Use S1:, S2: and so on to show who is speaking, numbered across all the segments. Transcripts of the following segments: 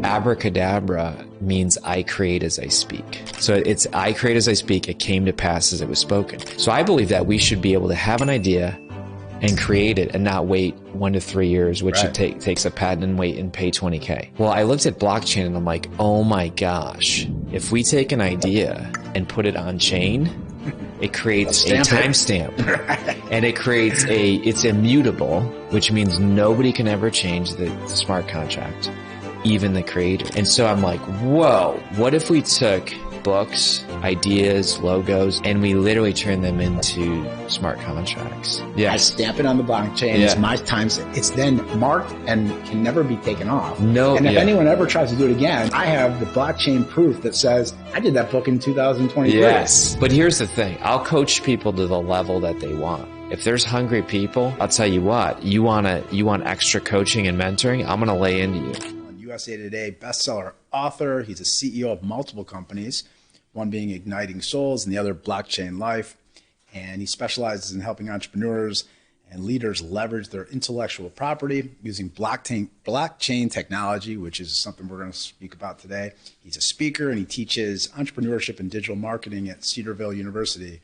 S1: Abracadabra means I create as I speak. So it's I create as I speak. It came to pass as it was spoken. So I believe that we should be able to have an idea and create it and not wait 1 to 3 years, which it takes a patent and wait and pay $20K. Well, I looked at blockchain and I'm like, oh my gosh, if we take an idea and put it on chain, it creates a timestamp and it's immutable, which means nobody can ever change the smart contract, even the creator. And so I'm like, whoa, what if we took books, ideas, logos, and we literally turn them into smart contracts?
S2: Yeah. I stamp it on the blockchain. It's my timestamp. It's then marked and can never be taken off.
S1: No.
S2: And if anyone ever tries to do it again, I have the blockchain proof that says I did that book in 2023.
S1: Yes. But here's the thing. I'll coach people to the level that they want. If there's hungry people, I'll tell you what, you want extra coaching and mentoring, I'm going to lay into you.
S2: USA Today bestseller author. He's a CEO of multiple companies, one being Igniting Souls and the other Blockchain Life. And he specializes in helping entrepreneurs and leaders leverage their intellectual property using blockchain technology, which is something we're going to speak about today. He's a speaker and he teaches entrepreneurship and digital marketing at Cedarville University.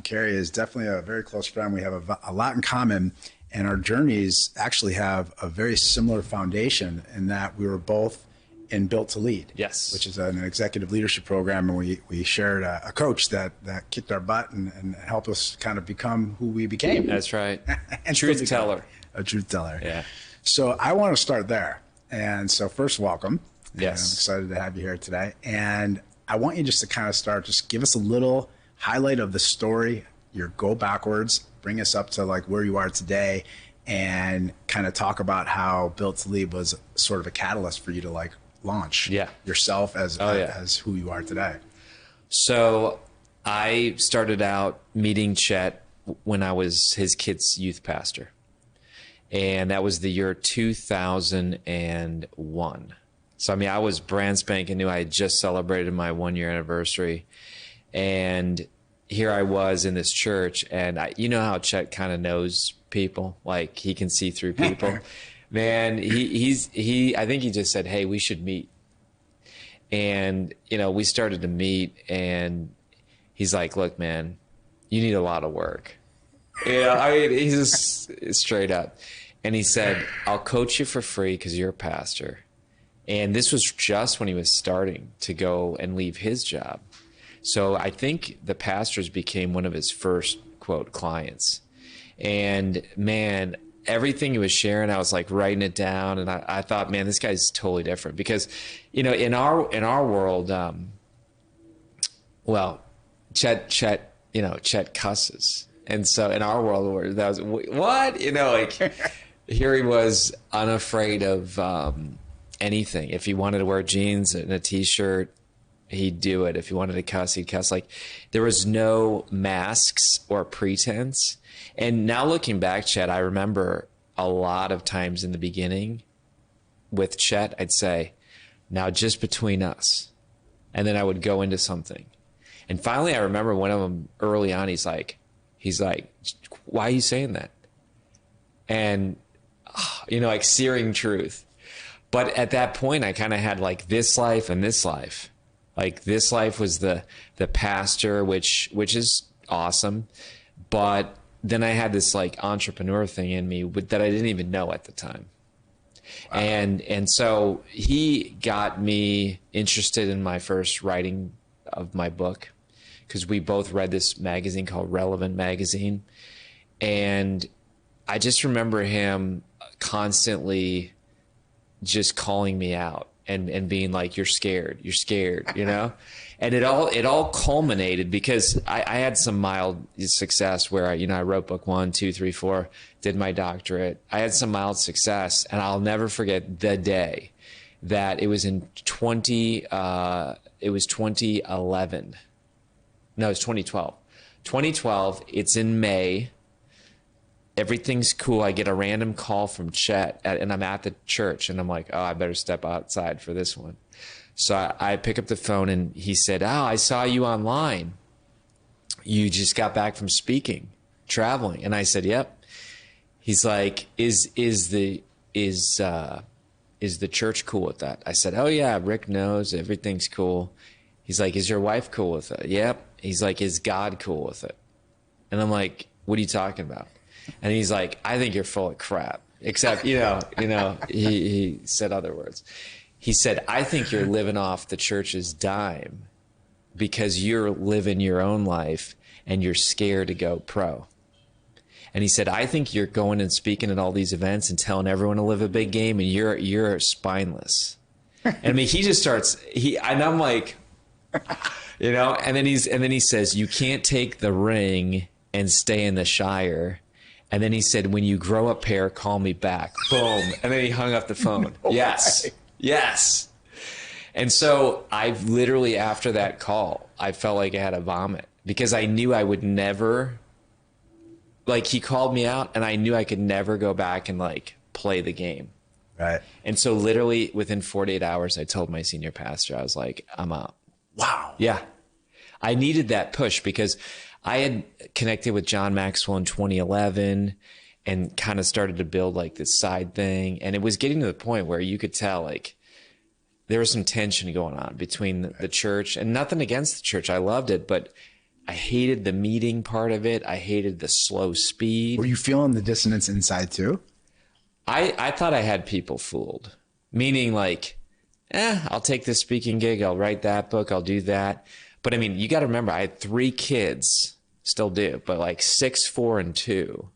S2: Kary is definitely a very close friend. We have a lot in common. And our journeys actually have a very similar foundation in that we were both in Built to Lead,
S1: yes,
S2: which is an executive leadership program. And we shared a coach that kicked our butt and helped us kind of become who we became.
S1: That's right.
S2: And
S1: truth teller.
S2: A truth teller.
S1: Yeah.
S2: So I want to start there. And so first, welcome.
S1: Yes.
S2: I'm excited to have you here today. And I want you just to kind of just give us a little highlight of the story, your go backwards, bring us up to like where you are today, and kind of talk about how Built to Lead was sort of a catalyst for you to like launch yourself as who you are today.
S1: So I started out meeting Chet when I was his kid's youth pastor. And that was the year 2001. So, I mean, I was brand spanking new. I had just celebrated my 1-year anniversary. And here I was in this church, and you know how Chet kind of knows people, like he can see through people. Man, I think he just said, hey, we should meet. And, you know, we started to meet, and he's like, look, man, you need a lot of work. Yeah, I mean, he's just straight up. And he said, I'll coach you for free because you're a pastor. And this was just when he was starting to go and leave his job. So I think the pastors became one of his first, quote, clients. And, man, everything he was sharing, I was like writing it down. And I thought, man, this guy's totally different. Because, you know, in our world, well, Chet cusses. And so in our world, that was, what? You know, like here he was unafraid of anything. If he wanted to wear jeans and a T-shirt, he'd do it. If he wanted to cuss, he'd cuss. Like there was no masks or pretense. And now looking back, Chet, I remember a lot of times in the beginning with Chet, I'd say, now just between us. And then I would go into something. And finally, I remember one of them early on, he's like, why are you saying that? And, you know, like searing truth. But at that point, I kind of had like this life and this life. Like this life was the pastor, which is awesome. But then I had this like entrepreneur thing in me that I didn't even know at the time. Wow. And so he got me interested in my first writing of my book, because we both read this magazine called Relevant Magazine. And I just remember him constantly just calling me out and being like, you're scared, you know? And it all culminated because I had some mild success where I wrote book 1, 2, 3, 4, did my doctorate. I had some mild success, and I'll never forget the day that it was in 2011. No, it's 2012. 2012, it's in May. Everything's cool. I get a random call from Chet, and I'm at the church, and I'm like, oh, I better step outside for this one. So I pick up the phone, and he said, oh, I saw you online. You just got back from speaking, traveling. And I said, yep. He's like, is is the church cool with that? I said, oh yeah, Rick knows, everything's cool. He's like, is your wife cool with it? Yep. He's like, is God cool with it? And I'm like, what are you talking about? And he's like, I think you're full of crap. Except, he said other words. He said, I think you're living off the church's dime because you're living your own life and you're scared to go pro. And he said, I think you're going and speaking at all these events and telling everyone to live a big game, and you're spineless. And I mean, he just starts, and I'm like, and then he says, you can't take the ring and stay in the Shire. And then he said, when you grow up here, call me back. Boom. And then he hung up the phone. No yes. Way. Yes. And so I literally, after that call, I felt like I had a vomit because I knew I would never, like, he called me out and I knew I could never go back and like play the game.
S2: Right.
S1: And so literally within 48 hours, I told my senior pastor, I was like, I'm out.
S2: Wow.
S1: Yeah. I needed that push because I had connected with John Maxwell in 2011 and kind of started to build like this side thing. And it was getting to the point where you could tell like there was some tension going on between the church, and nothing against the church. I loved it, but I hated the meeting part of it. I hated the slow speed.
S2: Were you feeling the dissonance inside too?
S1: I thought I had people fooled, meaning like, I'll take this speaking gig. I'll write that book. I'll do that. But I mean, you got to remember, I had 3 kids, still do, but like 6, 4, and 2.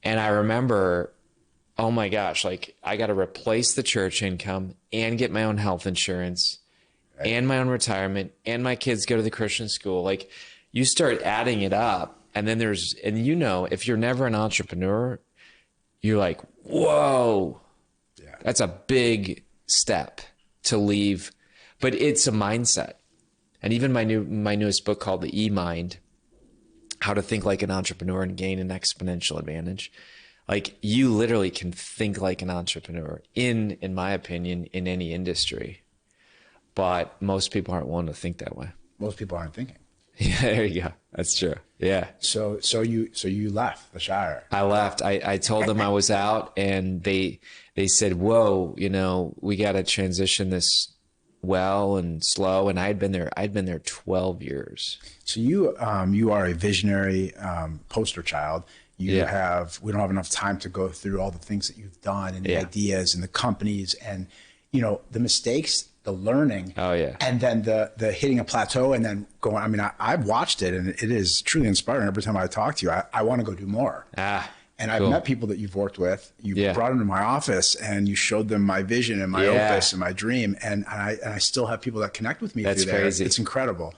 S1: And I remember, oh my gosh, like I got to replace the church income and get my own health insurance and my own retirement, and my kids go to the Christian school. Like you start adding it up, and then if you're never an entrepreneur, you're like, whoa, that's a big step to leave. But it's a mindset. And even my newest book called The E-Mind, How to Think Like an Entrepreneur and Gain an Exponential Advantage. Like you literally can think like an entrepreneur in my opinion, in any industry. But most people aren't willing to think that way.
S2: Most people aren't thinking.
S1: Yeah, there you go. That's true. Yeah.
S2: So you left the Shire.
S1: I left. I told them I was out, and they said, whoa, we got to transition this well and slow. And I'd been there 12 years. So
S2: you are a visionary poster child. We don't have enough time to go through all the things that you've done and the ideas and the companies and, the mistakes, the learning. Oh yeah. And then the hitting a plateau and then going, I mean, I've watched it and it is truly inspiring. Every time I talk to you, I want to go do more. And I've met people that you've worked with. You brought them to my office and you showed them my vision and my opus and my dream. And I still have people that connect with me. That's through crazy. There. It's incredible.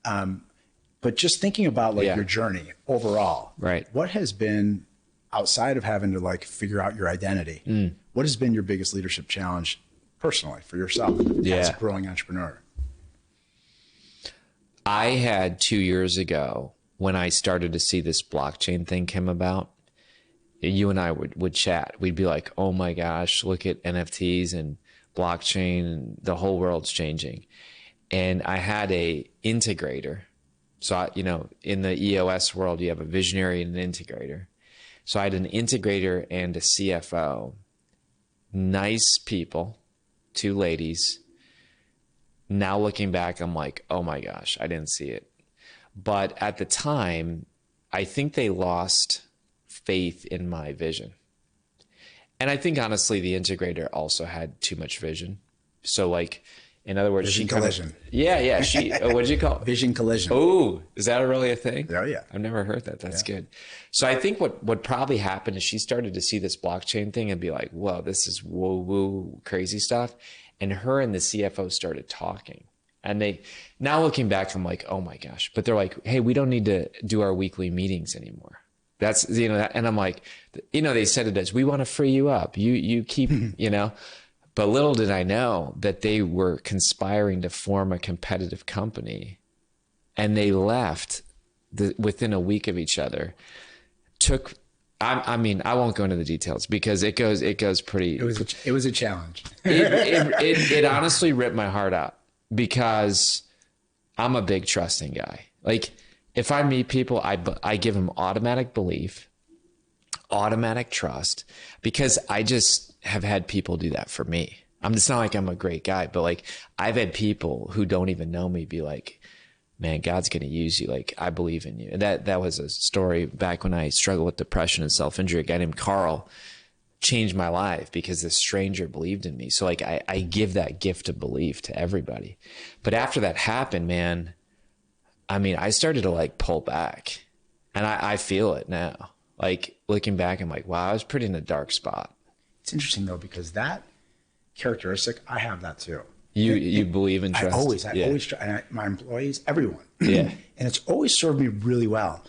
S2: But just thinking about your journey overall, right? What has been, outside of having to figure out your identity, what has been your biggest leadership challenge personally for yourself as a growing entrepreneur?
S1: I had 2 years ago when I started to see this blockchain thing come about. You and I would chat. We'd be like, oh my gosh, look at NFTs and blockchain, and the whole world's changing. And I had a integrator. So, in the EOS world, you have a visionary and an integrator. So I had an integrator and a CFO, nice people, 2 ladies. Now looking back, I'm like, oh my gosh, I didn't see it. But at the time, I think they lost faith in my vision. And I think honestly, the integrator also had too much vision. So in other words,
S2: vision collision.
S1: She, what did you call it?
S2: Vision collision.
S1: Oh, is that really a thing?
S2: Oh, yeah.
S1: I've never heard that. That's good. So I think what probably happened is she started to see this blockchain thing and be like, whoa, this is woo-woo crazy stuff. And her and the CFO started talking. And now looking back, I'm like, oh my gosh. But they're like, hey, we don't need to do our weekly meetings anymore. That's, and I'm like, they said it as, we want to free you up. You keep, But little did I know that they were conspiring to form a competitive company, and they left within a week of each other. I won't go into the details because it goes pretty.
S2: It was a challenge.
S1: it honestly ripped my heart out because I'm a big trusting guy. Like if I meet people, I give them automatic belief, automatic trust, because I just have had people do that for me. It's not like I'm a great guy, but like I've had people who don't even know me be like, man, God's going to use you. Like, I believe in you. And that was a story back when I struggled with depression and self-injury. A guy named Carl changed my life because this stranger believed in me. So like I give that gift of belief to everybody. But after that happened, man, I mean, I started to like pull back, and I feel it now. Like looking back, I'm like, wow, I was pretty in a dark spot.
S2: It's interesting though, because that characteristic, I have that too.
S1: You believe in trust?
S2: I always try, and my employees, everyone.
S1: Yeah.
S2: And it's always served me really well.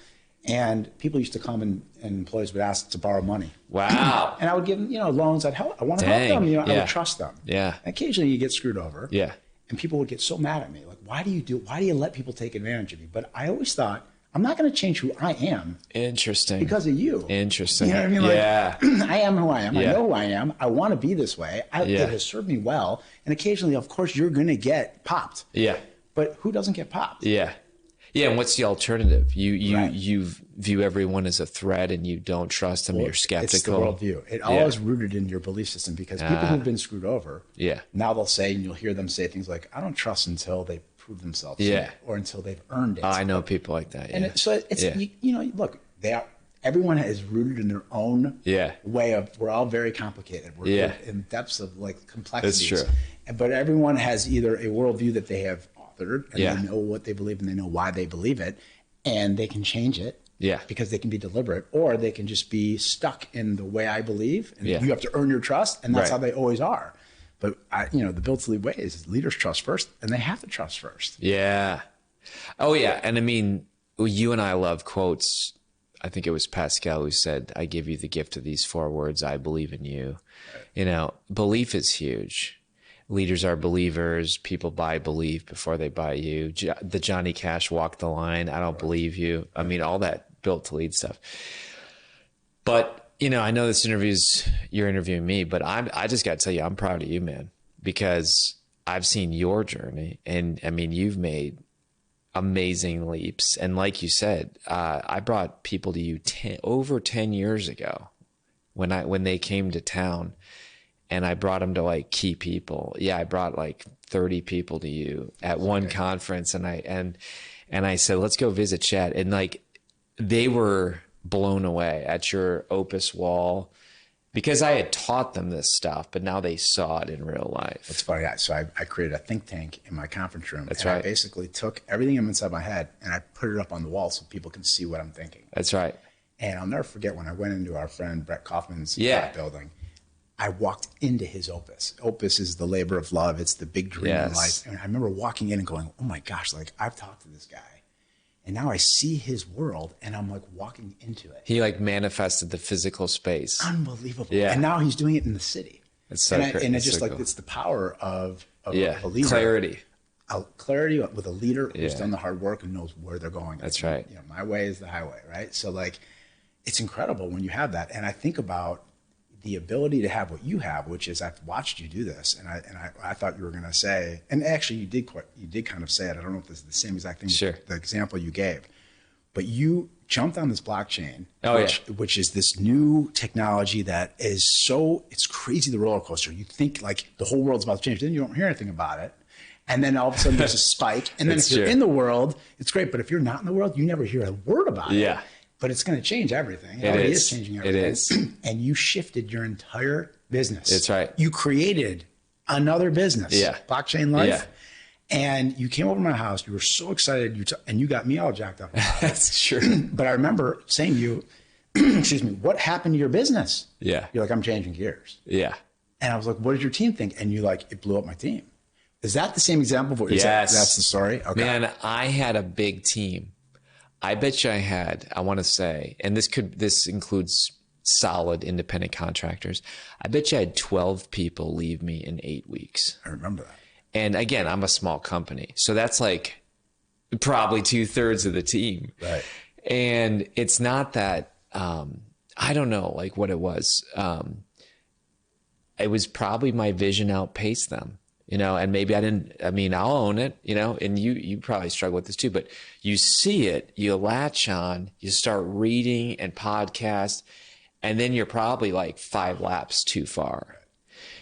S2: And people used to come and employees would ask to borrow money.
S1: Wow.
S2: And I would give them, loans. I want to help them. I would trust them.
S1: Yeah.
S2: And occasionally you get screwed over.
S1: Yeah.
S2: And people would get so mad at me. Like, why do you let people take advantage of you? But I always thought, I'm not going to change who I am.
S1: Interesting.
S2: Because of you.
S1: Interesting.
S2: You know what I mean?
S1: Yeah.
S2: Like, I am who I am. Yeah. I know who I am. I want to be this way. It has served me well. And occasionally, of course, you're going to get popped.
S1: Yeah.
S2: But who doesn't get popped?
S1: Yeah. Yeah. And what's the alternative? You view everyone as a threat, and you don't trust them. You're skeptical.
S2: It's the worldview. It all is rooted in your belief system, because people who've been screwed over, now they'll say, and you'll hear them say things like, I don't trust until they prove themselves, or until they've earned it.
S1: I know people like that.
S2: And look, everyone is rooted in their own way of. We're all very complicated. We're in depths of like complexities.
S1: That's true.
S2: But everyone has either a worldview that they have authored, and they know what they believe, and they know why they believe it, and they can change it. Yeah, because they can be deliberate, or they can just be stuck in the way I believe, and you have to earn your trust, and that's how they always are. But the Built to Lead way is leaders trust first, and they have to trust first.
S1: Yeah. Oh yeah, and I mean, you and I love quotes. I think it was Pascal who said, "I give you the gift of these 4 words: I believe in you." Right. Belief is huge. Leaders are believers. People buy belief before they buy you. The Johnny Cash walk the line. I don't believe you. I mean, all that Built to Lead stuff. But, I know this you're interviewing me, but I just got to tell you, I'm proud of you, man, because I've seen your journey, and I mean, you've made amazing leaps. And like you said, I brought people to you over 10 years ago when they came to town. And I brought them to like key people. Yeah, I brought like 30 people to you at one conference, and I said, let's go visit Chet. And like they were blown away at your Opus wall, because I had taught them this stuff, but now they saw it in real life.
S2: It's funny. So I created a think tank in my conference room.
S1: That's right.
S2: I basically took everything inside my head and I put it up on the wall so people can see what I'm thinking.
S1: That's right.
S2: And I'll never forget when I went into our friend Brett Kaufman's building. I walked into his Opus. Opus is the labor of love. It's the big dream in life. And I remember walking in and going, oh my gosh, like I've talked to this guy, and now I see his world, and I'm like walking into it.
S1: He like manifested the physical space.
S2: Unbelievable. Yeah. And now he's doing it in the city.
S1: It's so great.
S2: And it's just like, it's the power of a leader.
S1: Clarity.
S2: Clarity with a leader who's done the hard work and knows where they're going.
S1: That's right.
S2: My way is the highway, right? So like, it's incredible when you have that. And I think about the ability to have what you have, which is, I've watched you do this, and I thought you were going to say, and actually you did kind of say it. I don't know if this is the same exact thing.
S1: Sure.
S2: The example you gave, but you jumped on this blockchain, which is this new technology that is it's crazy, the roller coaster. You think like the whole world's about to change, then you don't hear anything about it. And then all of a sudden there's a spike. And then if you're in the world, it's great. But if you're not in the world, you never hear a word about it. Yeah. But it's going to change everything. It already is changing everything.
S1: It is.
S2: And you shifted your entire business.
S1: That's right.
S2: You created another business. Yeah. Blockchain Life. Yeah. And you came over to my house. You were so excited. And you got me all jacked up about it.
S1: That's true.
S2: But I remember saying to you, excuse me, what happened to your business?
S1: Yeah.
S2: You're like, I'm changing gears.
S1: Yeah.
S2: And I was like, what did your team think? And you like, it blew up my team. Is that the same example of what you're saying? That's the story? Okay.
S1: Man, I had a big team. I bet you I want to say, and this includes solid independent contractors. I bet you I had 12 people leave me in 8 weeks.
S2: I remember that.
S1: And again, I'm a small company. So that's like probably 2/3 of the team. Right. And it's not that, I don't know like what it was. It was probably my vision outpaced them. And maybe I'll own it, and you probably struggle with this too, but you see it, you latch on, you start reading and podcast, and then you're probably like 5 laps too far.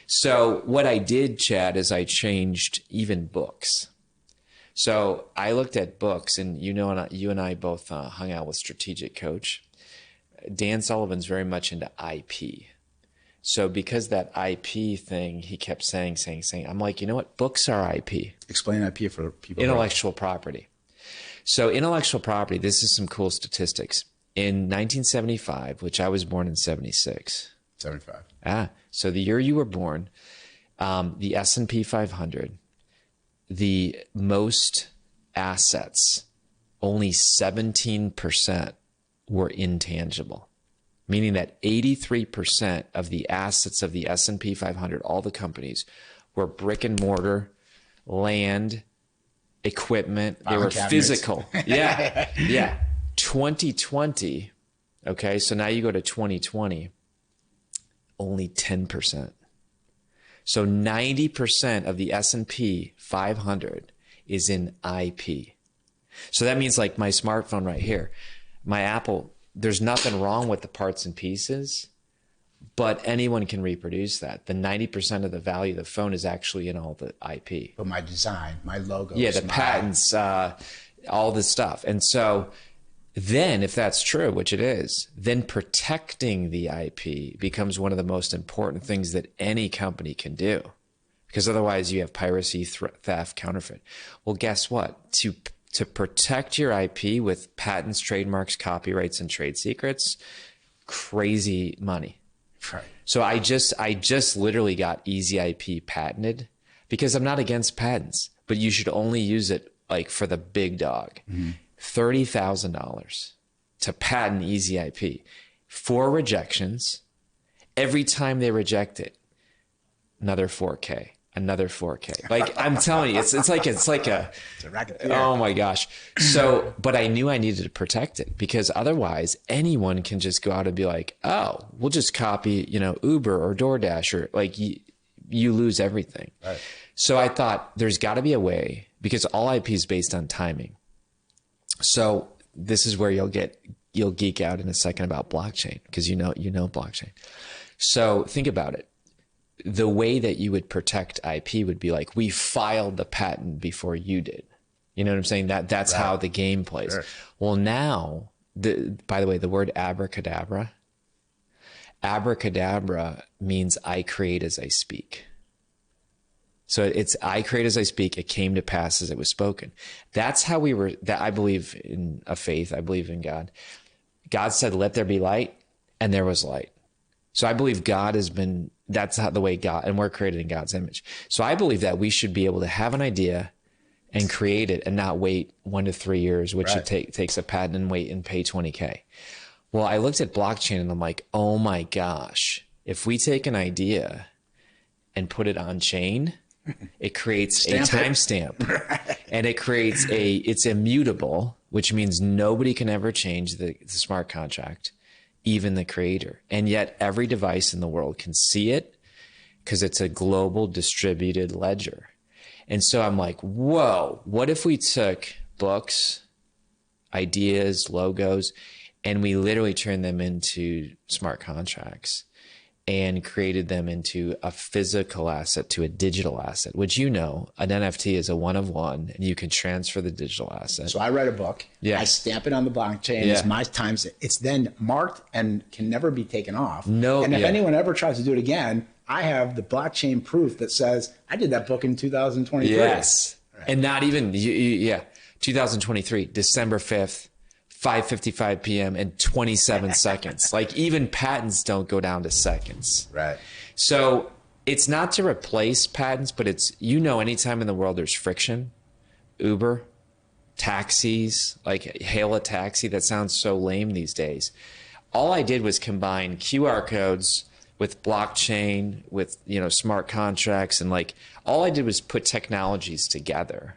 S1: So what I did, Chad, is I changed even books. So I looked at books, and you and I both hung out with Strategic Coach. Dan Sullivan's very much into IP. So because that IP thing, he kept saying, I'm like, you know what? Books are IP.
S2: Explain IP for people.
S1: Intellectual property. So intellectual property, this is some cool statistics. In 1975, which I was born in 76.
S2: 75.
S1: So the year you were born, the S&P 500, the most assets, only 17% were intangible, meaning that 83% of the assets of the S&P 500, all the companies, were brick and mortar, land, equipment. They were physical. Yeah. Yeah. 2020. Okay. So now you go to 2020, only 10%. So 90% of the S&P 500 is in IP. So that means like my smartphone right here, my Apple, there's nothing wrong with the parts and pieces, but anyone can reproduce that. The 90% of the value of the phone is actually in all the IP.
S2: But my design, my logo.
S1: Yeah, the patents, all this stuff. And so then if that's true, which it is, then protecting the IP becomes one of the most important things that any company can do. Because otherwise you have piracy, theft, counterfeit. Well, guess what? To protect your IP with patents, trademarks, copyrights, and trade secrets, crazy money.
S2: Right.
S1: So I just literally got Easy IP patented because I'm not against patents, but you should only use it like for the big dog. Mm-hmm. $30,000 to patent Easy IP. 4 rejections. Every time they reject it, another 4K. Another 4K. Like I'm telling you, it's like a
S2: racket.
S1: Oh my gosh. So, but I knew I needed to protect it because otherwise anyone can just go out and be like, oh, we'll just copy, Uber or DoorDash, or like you lose everything.
S2: Right.
S1: So I thought there's got to be a way, because all IP is based on timing. So this is where you'll geek out in a second about blockchain, because you know blockchain. So think about it. The way that you would protect IP would be like, we filed the patent before you did. You know what I'm saying? That's right. How the game plays. Sure. Well, now, by the way, the word abracadabra means I create as I speak. So it's I create as I speak. It came to pass as it was spoken. That's how I believe in a faith. I believe in God. God said, let there be light, and there was light. So I believe that's how the way God, and we're created in God's image. So I believe that we should be able to have an idea and create it and not wait 1 to 3 years, which right. It takes a patent, and wait and pay $20K. Well, I looked at blockchain and I'm like, oh my gosh, if we take an idea and put it on chain, it creates a timestamp and it creates it's immutable, which means nobody can ever change the smart contract, even the creator. And yet every device in the world can see it because it's a global distributed ledger. And so I'm like, whoa, what if we took books, ideas, logos, and we literally turned them into smart contracts and created them into a physical asset to a digital asset, which an NFT is a one of one, and you can transfer the digital asset.
S2: So I write a book. Yeah. I stamp it on the blockchain. Yeah. It's my time. It's then marked and can never be taken off.
S1: No.
S2: And if anyone ever tries to do it again, I have the blockchain proof that says I did that book in 2023.
S1: Yes. Right. And not even, 2023, December 5th. 5:55 p.m. and 27 seconds. Like even patents don't go down to seconds.
S2: Right.
S1: So it's not to replace patents, but it's, anytime in the world there's friction, Uber, taxis, like hail a taxi, that sounds so lame these days. All I did was combine QR codes with blockchain, with, smart contracts. And like, all I did was put technologies together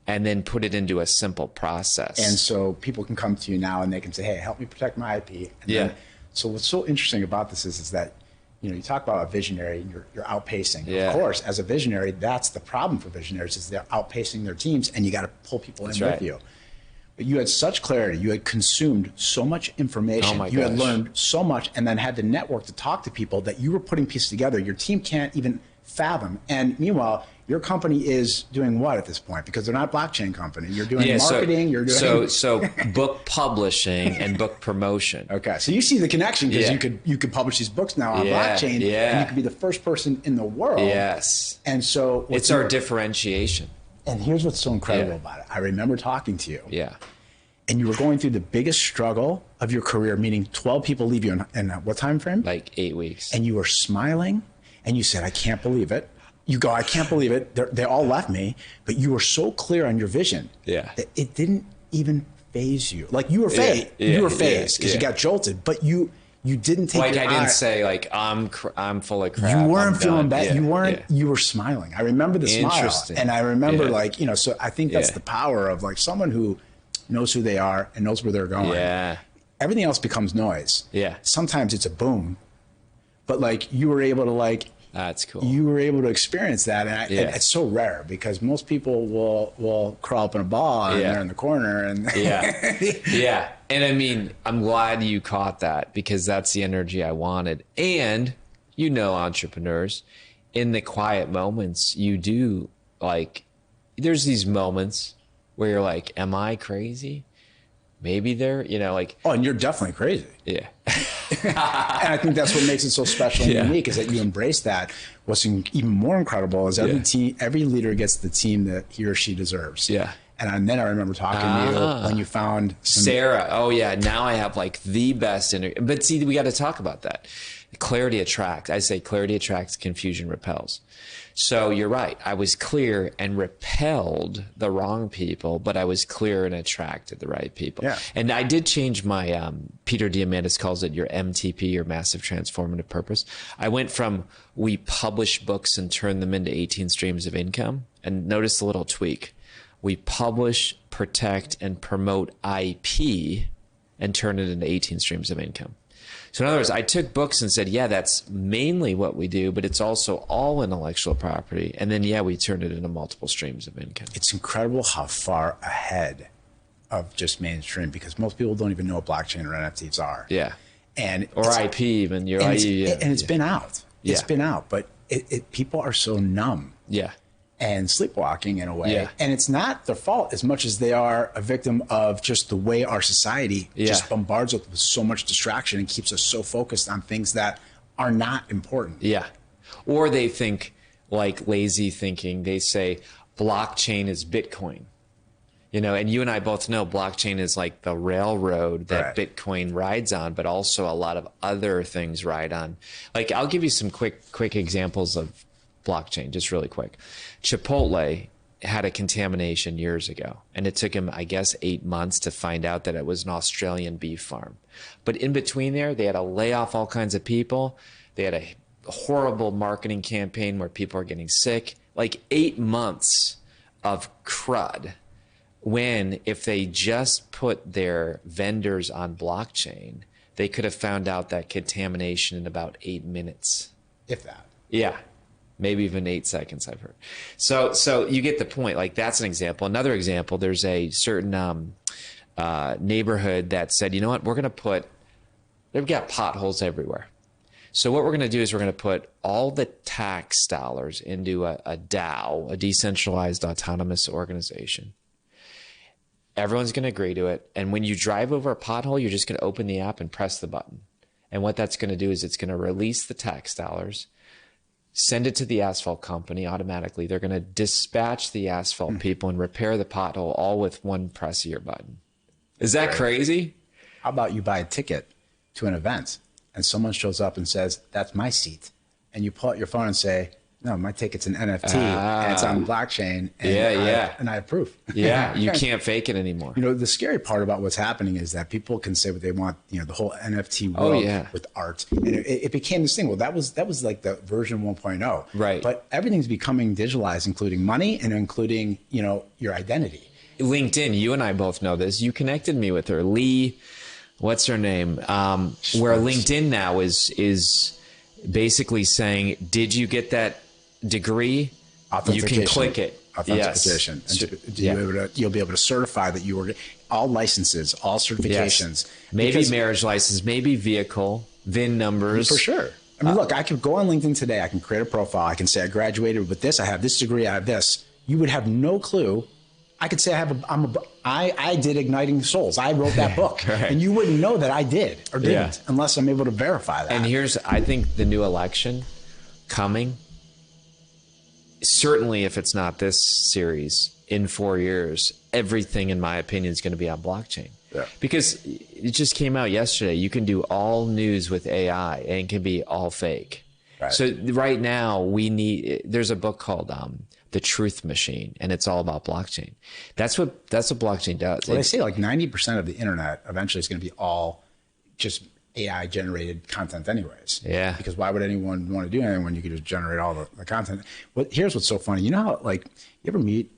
S1: and then put it into a simple process.
S2: And so people can come to you now and they can say, hey, help me protect my IP. And so what's so interesting about this is that, you talk about a visionary, you're outpacing. Yeah. Of course, as a visionary, that's the problem for visionaries, is they're outpacing their teams, and you got to pull people in with you. But you had such clarity. You had consumed so much information.
S1: Oh my
S2: you had
S1: gosh.
S2: learned so much, and then had the network to talk to people that you were putting pieces together. Your team can't even fathom. And meanwhile, your company is doing what at this point? Because they're not a blockchain company. You're doing marketing. You're doing
S1: so book publishing and book promotion.
S2: Okay, so you see the connection because you could publish these books now on blockchain, and you could be the first person in the world.
S1: Yes,
S2: and so
S1: it's our differentiation.
S2: And here's what's so incredible about it. I remember talking to you.
S1: Yeah.
S2: And you were going through the biggest struggle of your career, meaning 12 people leave you in what time frame?
S1: Like 8 weeks.
S2: And you were smiling, and you said, I can't believe it. You go, I can't believe it. They all left me. But you were so clear on your vision that it didn't even phase you. Like you were phased. You were phased because you got jolted, but you didn't take
S1: like
S2: your
S1: I didn't say like I'm full of crap.
S2: You weren't
S1: I'm
S2: feeling
S1: done.
S2: bad. You weren't. You were smiling. I remember the smile, and I remember like So I think that's the power of like someone who knows who they are and knows where they're going.
S1: Yeah.
S2: Everything else becomes noise.
S1: Yeah.
S2: Sometimes it's a boom, but like you were able to like.
S1: That's cool.
S2: You were able to experience that, and it's so rare because most people will crawl up in a ball and they're in the corner. And
S1: yeah. And I mean, I'm glad you caught that because that's the energy I wanted. And entrepreneurs, in the quiet moments, you do like. There's these moments where you're like, "Am I crazy?" Maybe they're, like.
S2: Oh, and you're definitely crazy.
S1: Yeah.
S2: And I think that's what makes it so special and unique is that you embrace that. What's even more incredible is every leader gets the team that he or she deserves.
S1: Yeah.
S2: And then I remember talking to you when you found
S1: Sarah. Oh yeah. Now I have like the best interview. But see, we got to talk about that. Clarity attracts. I say clarity attracts, confusion repels. So you're right. I was clear and repelled the wrong people, but I was clear and attracted the right people.
S2: Yeah.
S1: And I did change my, Peter Diamandis calls it your MTP, your massive transformative purpose. I went from we publish books and turn them into 18 streams of income. And notice the little tweak. We publish, protect, and promote IP and turn it into 18 streams of income. So in other words, I took books and said, yeah, that's mainly what we do, but it's also all intellectual property. And then, we turned it into multiple streams of income.
S2: It's incredible how far ahead of just mainstream because most people don't even know what blockchain or NFTs are.
S1: Yeah.
S2: Or
S1: IP even.
S2: It's been out. It's been out, but people are so numb.
S1: Yeah.
S2: And sleepwalking in a way.
S1: Yeah.
S2: And it's not their fault as much as they are a victim of just the way our society just bombards us with so much distraction and keeps us so focused on things that are not important.
S1: Yeah. Or they think like lazy thinking. They say blockchain is Bitcoin. And you and I both know blockchain is like the railroad that Bitcoin rides on, but also a lot of other things ride on. Like I'll give you some quick examples of blockchain, just really quick. Chipotle had a contamination years ago, and it took him, I guess, 8 months to find out that it was an Australian beef farm. But in between there, they had to lay off all kinds of people. They had a horrible marketing campaign where people are getting sick. Like 8 months of crud when if they just put their vendors on blockchain, they could have found out that contamination in about 8 minutes.
S2: If that.
S1: Yeah. Maybe even 8 seconds, I've heard. So you get the point. Like that's an example. Another example, there's a certain neighborhood that said, you know what, they've got potholes everywhere. So what we're going to do is we're going to put all the tax dollars into a DAO, a decentralized autonomous organization. Everyone's going to agree to it. And when you drive over a pothole, you're just going to open the app and press the button. And what that's going to do is it's going to release the tax dollars, send it to the asphalt company automatically. They're going to dispatch the asphalt people and repair the pothole all with one press of your button. Is that crazy?
S2: How about you buy a ticket to an event and someone shows up and says, that's my seat. And you pull out your phone and say, no, my ticket's an NFT and it's on blockchain. And and I approve.
S1: Yeah, you can't fake it anymore.
S2: The scary part about what's happening is that people can say what they want, the whole NFT world with art. And it became this thing. Well, that was like the version 1.0.
S1: Right.
S2: But everything's becoming digitalized, including money and including, your identity.
S1: LinkedIn, you and I both know this. You connected me with her. Lee, what's her name? Where LinkedIn now is basically saying, did you get that degree? You can click it.
S2: authentication.
S1: Yes.
S2: And you'll be able to certify that you were all licenses, all certifications.
S1: Yes. Maybe marriage license, maybe vehicle, VIN numbers.
S2: For sure. I mean, look, I could go on LinkedIn today. I can create a profile. I can say I graduated with this. I have this degree. I have this. You would have no clue. I could say I did Igniting Souls. I wrote that book,
S1: right.
S2: and you wouldn't know that I did or didn't unless I'm able to verify that.
S1: And I think the new election coming, certainly if it's not this series, in 4 years, everything in my opinion is going to be on blockchain.
S2: Yeah.
S1: Because it just came out yesterday. You can do all news with AI and it can be all fake.
S2: Right.
S1: So right now there's a book called The Truth Machine, and it's all about blockchain. That's what blockchain does.
S2: Well, they say like 90% of the internet eventually is going to be all just AI generated content anyways.
S1: Yeah.
S2: Because why would anyone want to do anything when you could just generate all the content? Well, here's what's so funny. You know how, like, you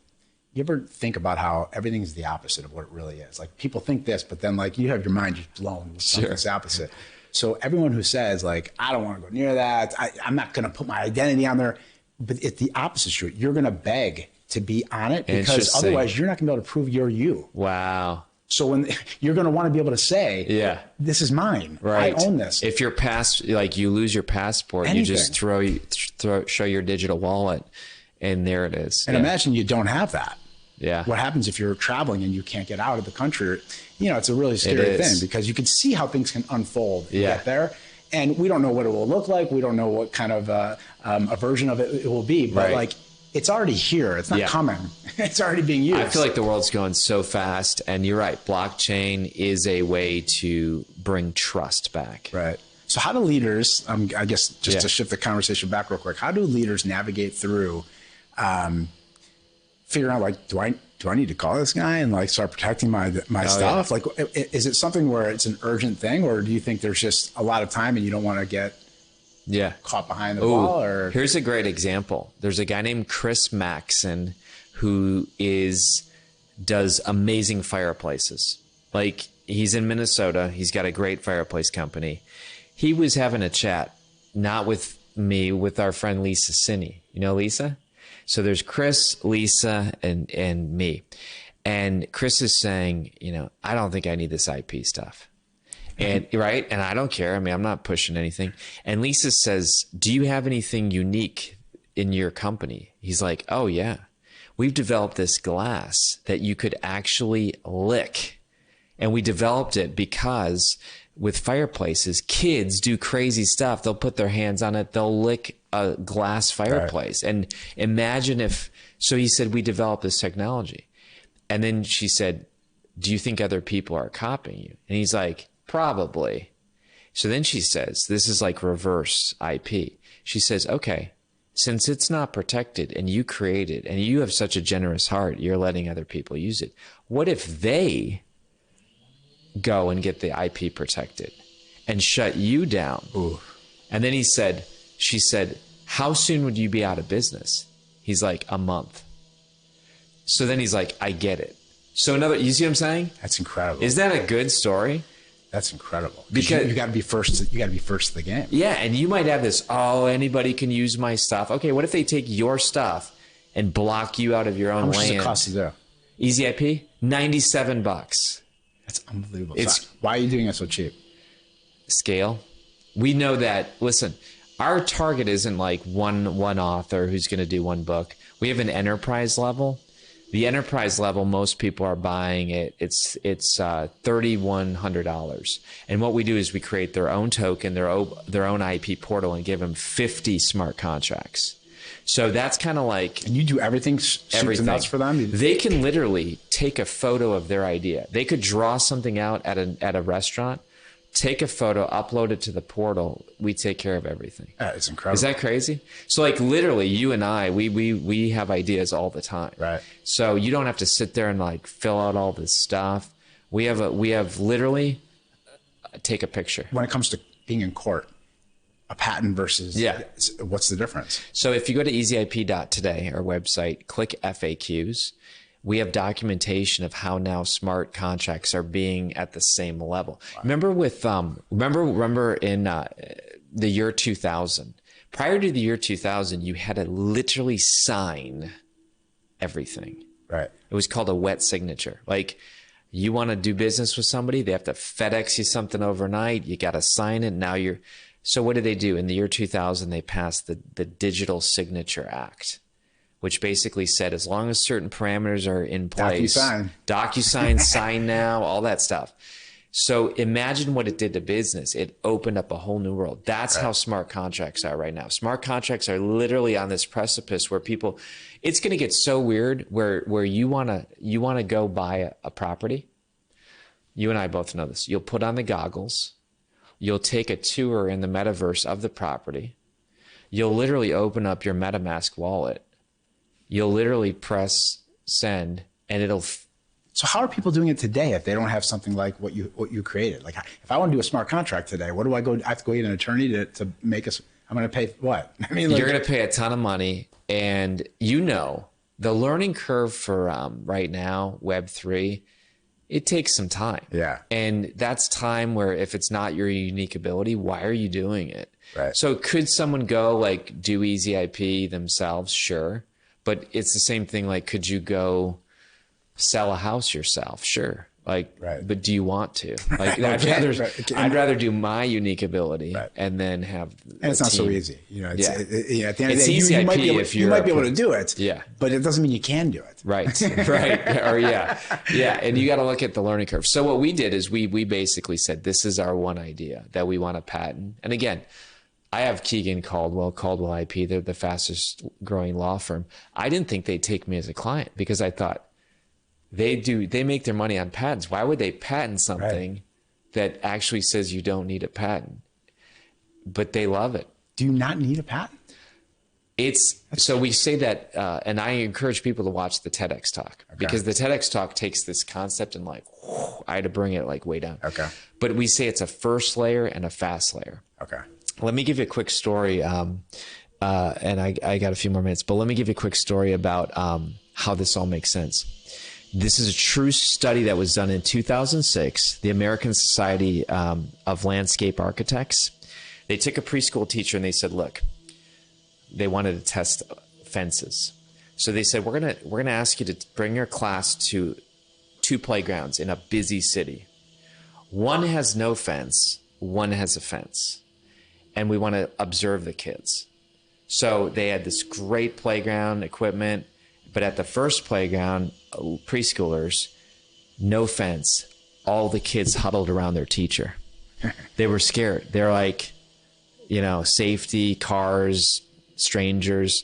S2: ever think about how everything is the opposite of what it really is? Like, people think this, but then like you have your mind just blown with something that's opposite. So everyone who says like, I don't want to go near that, I'm not going to put my identity on there, but it's the opposite true. You're going to beg to be on it because otherwise you're not going to be able to prove you're you.
S1: Wow.
S2: So when you're going to want to be able to say, this is mine.
S1: Right.
S2: I own this.
S1: If you lose your passport,
S2: Anything.
S1: you just show your digital wallet, and there it is.
S2: And imagine you don't have that.
S1: Yeah.
S2: What happens if you're traveling and you can't get out of the country? You know, it's a really scary thing because you can see how things can unfold and get there. And we don't know what it will look like. We don't know what kind of a version of it will be. But like, it's already here. It's not coming. It's already being used.
S1: I feel like the world's going so fast. And you're right. Blockchain is a way to bring trust back.
S2: Right. So how do leaders, I guess just to shift the conversation back real quick, how do leaders navigate through figuring out like, do I need to call this guy and like start protecting my stuff? Like, is it something where it's an urgent thing, or do you think there's just a lot of time and you don't want to get caught behind the ball? Or
S1: here's a great example. There's a guy named Chris Maxon who does amazing fireplaces. Like, he's in Minnesota. He's got a great fireplace company. He was having a chat, not with me, with our friend Lisa Sinney. You know Lisa? So there's Chris, Lisa, and me. And Chris is saying, I don't think I need this IP stuff. And right. And I don't care. I mean, I'm not pushing anything. And Lisa says, do you have anything unique in your company? He's like, oh yeah, we've developed this glass that you could actually lick. And we developed it because with fireplaces, kids do crazy stuff. They'll put their hands on it. They'll lick a glass fireplace. Right. And imagine so he said, we developed this technology. And then she said, do you think other people are copying you? And he's like, probably. So then she says, this is like reverse IP. She says, okay, since it's not protected and you create it and you have such a generous heart, you're letting other people use it. What if they go and get the IP protected and shut you down?
S2: Ooh.
S1: And then she said, how soon would you be out of business? He's like, a month. So then he's like, I get it. So you see what I'm saying?
S2: That's incredible.
S1: Is that a good story?
S2: That's incredible. Because you got to be first. You got to be first to the game. Yeah,
S1: and you might have this. Oh, anybody can use my stuff. Okay, what if they take your stuff and block you out of your own land?
S2: How much does it cost to do?
S1: Easy IP, $97.
S2: That's unbelievable. Why are you doing it so cheap?
S1: Scale. We know that. Listen, our target isn't like one author who's going to do one book. We have an enterprise level. The enterprise level, most people are buying it. It's $3,100. And what we do is we create their own token, their own IP portal, and give them 50 smart contracts. So that's kind of like...
S2: And you do everything soup to nuts for them?
S1: They can literally take a photo of their idea. They could draw something out at a restaurant, take a photo, upload it to the portal. We take care of everything.
S2: It's incredible.
S1: Is that crazy? So like literally you and I, we have ideas all the time.
S2: Right.
S1: So you don't have to sit there and like fill out all this stuff. We have literally take a picture.
S2: When it comes to being in court, a patent versus what's the difference? So
S1: if you go to easyip.today, our website, click FAQs, we have documentation of how now smart contracts are being at the same level. Wow. Remember in the year 2000, prior to the year 2000, you had to literally sign everything.
S2: Right.
S1: It was called a wet signature. Like, you want to do business with somebody, they have to FedEx you something overnight. You got to sign it. Now you're. So what did they do? In the year 2000, they passed the Digital Signature Act, which basically said as long as certain parameters are in place, DocuSign, sign now, all that stuff. So imagine what it did to business. It opened up a whole new world. That's how smart contracts are right now. Smart contracts are literally on this precipice where people, it's going to get so weird where you want to go buy a property. You and I both know this. You'll put on the goggles. You'll take a tour in the metaverse of the property. You'll literally open up your MetaMask wallet. You'll literally press send and it'll.
S2: So how are people doing it today if they don't have something like what you created? Like, if I want to do a smart contract today, what do I go? I have to go get an attorney to make us. I'm going to pay what? I mean,
S1: you're going to pay a ton of money, and the learning curve for right now Web3, it takes some time.
S2: Yeah,
S1: and that's time where if it's not your unique ability, why are you doing it?
S2: Right.
S1: So could someone go like do EASIP themselves? Sure, but it's the same thing. Like, could you go sell a house yourself? Sure. Like, but do you want to? Like, I'd rather do my unique ability and then have.
S2: And it's not so easy, you know. It's,
S1: yeah.
S2: at the end of the day,
S1: easy
S2: you might be able to do it.
S1: Yeah.
S2: But it doesn't mean you can do it.
S1: Right. Right. Or yeah. And you got to look at the learning curve. So what we did is we basically said this is our one idea that we want to patent. And again, I have Keegan Caldwell IP. They're the fastest growing law firm. I didn't think they'd take me as a client because I thought, they make their money on patents. Why would they patent something that actually says you don't need a patent? But they love it.
S2: Do you not need a patent?
S1: So we say that, and I encourage people to watch the TEDx talk because the TEDx talk takes this concept and I had to bring it like way down.
S2: Okay.
S1: But we say it's a first layer and a fast layer.
S2: Okay.
S1: Let me give you a quick story. And I got a few more minutes, but let me give you a quick story about how this all makes sense. This is a true study that was done in 2006, the American Society of Landscape Architects. They took a preschool teacher and they said, look, they wanted to test fences. So they said, we're gonna ask you to bring your class to 2 playgrounds in a busy city. One has no fence, one has a fence. And we want to observe the kids. So they had this great playground equipment, but at the first playground, preschoolers, no fence, all the kids huddled around their teacher. They were scared. They're like, safety, cars, strangers.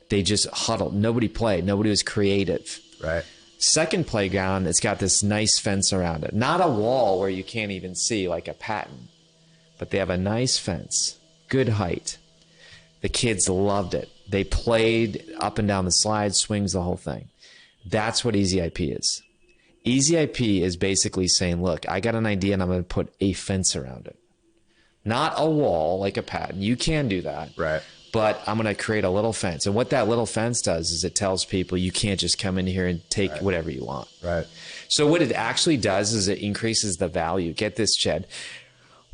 S1: They just huddled. Nobody played. Nobody was creative.
S2: Right.
S1: Second playground, it's got this nice fence around it. Not a wall where you can't even see like a patent, but they have a nice fence, good height. The kids loved it. They played up and down the slides, swings, the whole thing. That's what EASIP is. EASIP is basically saying, look, I got an idea and I'm going to put a fence around it. Not a wall like a patent. You can do that.
S2: Right.
S1: But I'm going to create a little fence. And what that little fence does is it tells people you can't just come in here and take whatever you want.
S2: Right.
S1: So what it actually does is it increases the value. Get this, Chad.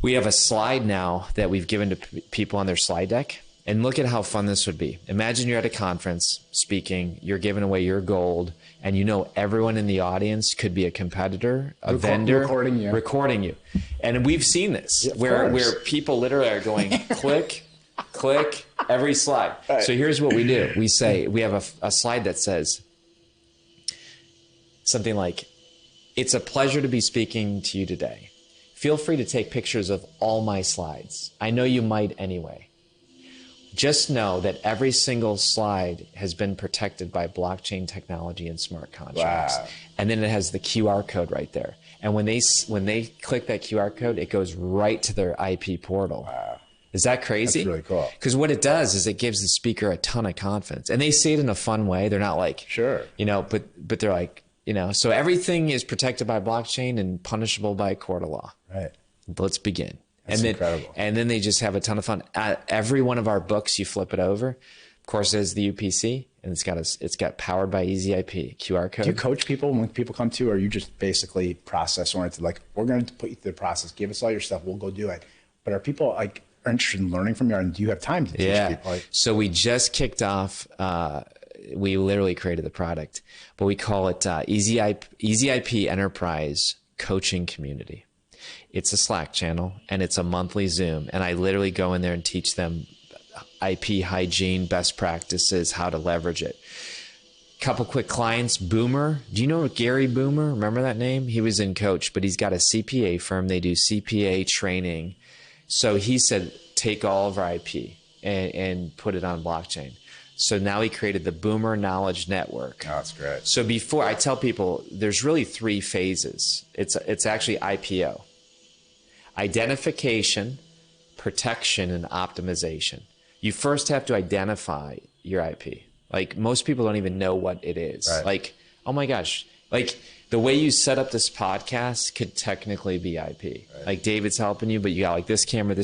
S1: We have a slide now that we've given to people on their slide deck. And look at how fun this would be. Imagine you're at a conference speaking, you're giving away your gold, and everyone in the audience could be a competitor, a vendor, recording you. And we've seen this where people literally are going click, click, every slide. Right. So here's what we do. We say, we have a slide that says something like, it's a pleasure to be speaking to you today. Feel free to take pictures of all my slides. I know you might anyway. Just know that every single slide has been protected by blockchain technology and smart contracts. Wow. And then it has the QR code right there. And when they click that QR code, it goes right to their IP portal. Wow. Is that crazy?
S2: That's really cool.
S1: Because what it does is it gives the speaker a ton of confidence. And they say it in a fun way. They're not like, but they're like, so everything is protected by blockchain and punishable by a court of law.
S2: Right.
S1: Let's begin.
S2: That's incredible.
S1: And then they just have a ton of fun. Every one of our books, you flip it over. Of course, there's the UPC, and it's got powered by EASIP QR code.
S2: Do you coach people when people come to you, or are you just basically process oriented? Like, we're going to put you through the process. Give us all your stuff. We'll go do it. But are people are interested in learning from you, and do you have time to teach people?
S1: So we just kicked off we literally created the product, but we call it EASIP Enterprise Coaching Community. It's a Slack channel and it's a monthly Zoom. And I literally go in there and teach them IP hygiene, best practices, how to leverage it. Couple quick clients. Boomer. Do you know Gary Boomer? Remember that name? He was in Coach, but he's got a CPA firm. They do CPA training. So he said, take all of our IP and put it on blockchain. So now he created the Boomer Knowledge Network.
S2: Oh, that's great.
S1: So before, I tell people there's really 3 phases. It's actually IPO. Identification, protection, and optimization. You first have to identify your IP. Like most people don't even know what it is.
S2: Right.
S1: Like, oh my gosh, like the way you set up this podcast could technically be IP. Right. Like David's helping you, but you got like this camera,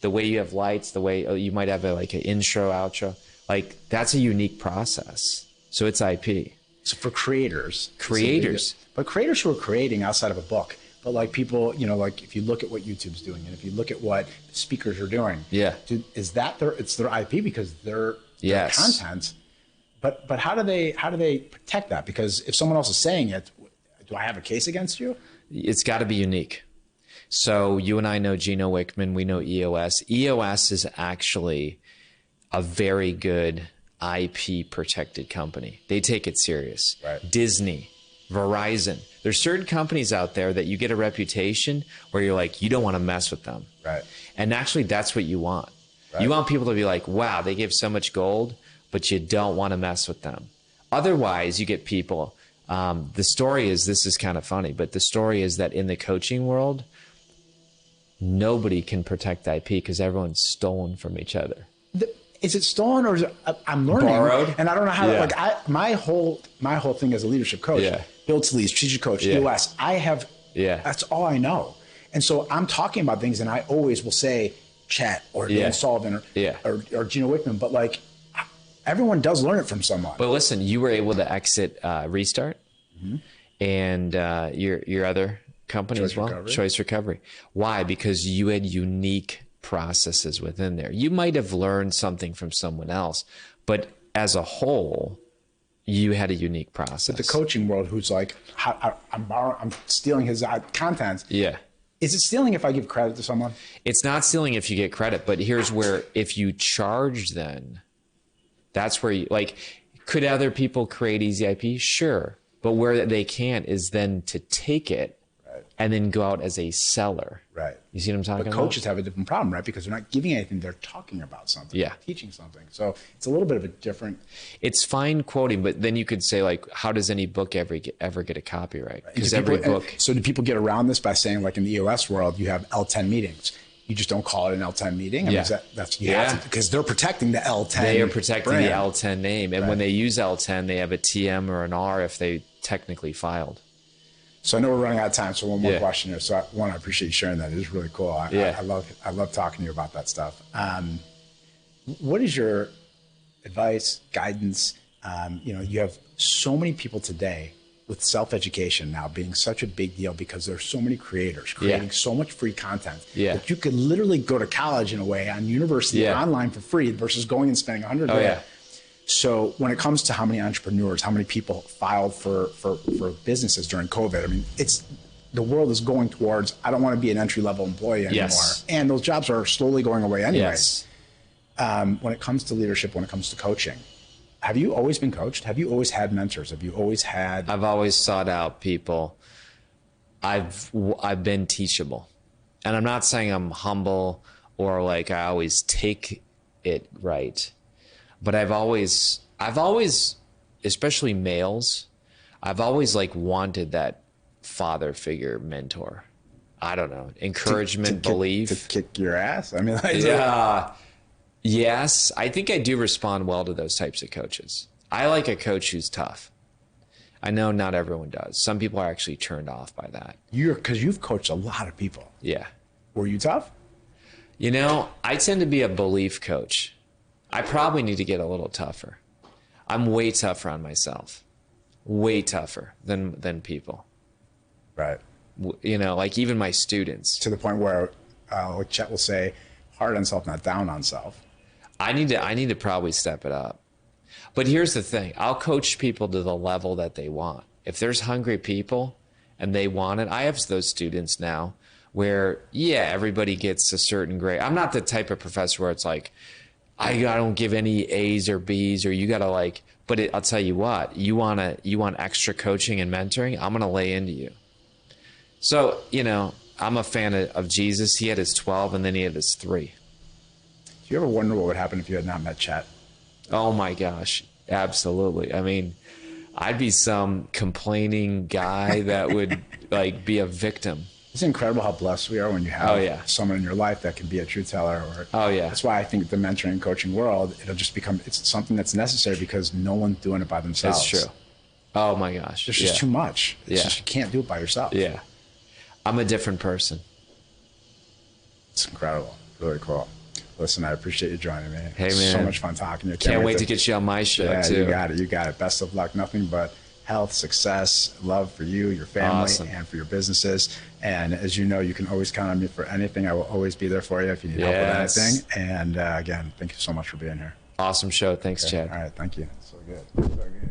S1: the way you have lights, the way you might have like an intro, outro. Like that's a unique process. So it's IP.
S2: So for creators. But creators who are creating outside of a book. But like people, like if you look at what YouTube's doing and if you look at what speakers are doing, is that it's their IP because their content. But how do they protect that? Because if someone else is saying it, do I have a case against you?
S1: It's got to be unique. So you and I know Gino Wickman. We know EOS. EOS is actually a very good IP protected company. They take it serious.
S2: Right.
S1: Disney, Verizon. There's certain companies out there that you get a reputation where you're like, you don't want to mess with them.
S2: Right.
S1: And actually that's what you want.
S2: Right.
S1: You want people to be like, wow, they give so much gold, but you don't want to mess with them. Otherwise, you get people. The story is, this is kind of funny, but the story is that in the coaching world, nobody can protect IP because everyone's stolen from each other.
S2: Is it stolen or is it, I'm learning?
S1: Borrowed?
S2: And I don't know how to, my whole thing as a leadership coach, build to lead, strategic coach, EOS, that's all I know. And so I'm talking about things and I always will say Chet or Dan Sullivan or Gino Wickman, but like, everyone does learn it from someone.
S1: But listen, you were able to exit Restart and your other company as well,
S2: Recovery.
S1: Choice Recovery. Why? Because you had unique processes within there. You might have learned something from someone else, but as a whole, you had a unique process.
S2: But the coaching world, who's like, I'm stealing his content.
S1: Yeah.
S2: Is it stealing if I give credit to someone?
S1: It's not stealing if you get credit, but here's where if you charge then, that's where you, like, could other people create easy IP? Sure. But where they can't is then to take it and then go out as a seller.
S2: Right.
S1: You see what I'm talking about?
S2: But coaches have a different problem, right? Because they're not giving anything. They're talking about something.
S1: Yeah.
S2: Teaching something. So it's a little bit of a different.
S1: It's fine quoting, but then you could say, like, how does any book ever get a copyright? Because every book.
S2: So do people get around this by saying, like in the EOS world, you have L10 meetings? You just don't call it an L10 meeting? I mean, that's because they're protecting the L10.
S1: They are protecting
S2: brand.
S1: the L10 name. And when they use L10, they have a TM or an R if they technically filed.
S2: So I know we're running out of time. So one more question here. So I appreciate you sharing that. It is really cool. I love talking to you about that stuff. What is your advice, guidance? You have so many people today with self-education now being such a big deal because there's so many creators creating so much free content that you could literally go to college in a way on university or online for free versus going and spending $100. So when it comes to how many entrepreneurs, how many people filed for businesses during COVID, I mean, the world is going towards, I don't want to be an entry-level employee anymore. And those jobs are slowly going away anyways. When it comes to leadership, when it comes to coaching, have you always been coached? Have you always had mentors? Have you always had...
S1: I've always sought out people. I've been teachable. And I'm not saying I'm humble or like I always take it right. But I've always, especially males, I've always like wanted that father figure mentor. I don't know, encouragement, belief.
S2: To kick your ass? I mean,
S1: yes, I think I do respond well to those types of coaches. I like a coach who's tough. I know not everyone does. Some people are actually turned off by that.
S2: Because you've coached a lot of people.
S1: Yeah.
S2: Were you tough?
S1: You know, I tend to be a belief coach. I probably need to get a little tougher. I'm way tougher on myself. Way tougher than people.
S2: Right.
S1: You know, like even my students.
S2: To the point where, like Chet will say, hard on self, not down on self.
S1: I need to probably step it up. But here's the thing. I'll coach people to the level that they want. If there's hungry people and they want it, I have those students now where, yeah, everybody gets a certain grade. I'm not the type of professor where it's like, I don't give any A's or B's, or you got to like, but I'll tell you what, you want extra coaching and mentoring, I'm going to lay into you. So, you know, I'm a fan of Jesus. He had his 12 and then he had his 3.
S2: Do you ever wonder what would happen if you had not met Chet?
S1: Oh my gosh. Absolutely. I mean, I'd be some complaining guy that would like be a victim.
S2: It's incredible how blessed we are when you have someone in your life that can be a truth teller. That's why I think the mentoring and coaching world, it'll just become, it's something that's necessary because no one's doing it by themselves.
S1: It's true. Oh my gosh.
S2: There's just too much. It's just, you can't do it by yourself.
S1: Yeah. I'm a different person.
S2: It's incredible. Really cool. Listen, I appreciate you joining me.
S1: Hey, man.
S2: So much fun talking to you.
S1: Can't wait to get you on my show, too.
S2: You got it. You got it. Best of luck. Nothing but health, success, love for you, your family, and for your businesses. And as you know, you can always count on me for anything. I will always be there for you if you need help with anything. And again, thank you so much for being here.
S1: Awesome show. Thanks, Chad.
S2: All right. Thank you. So good. So good.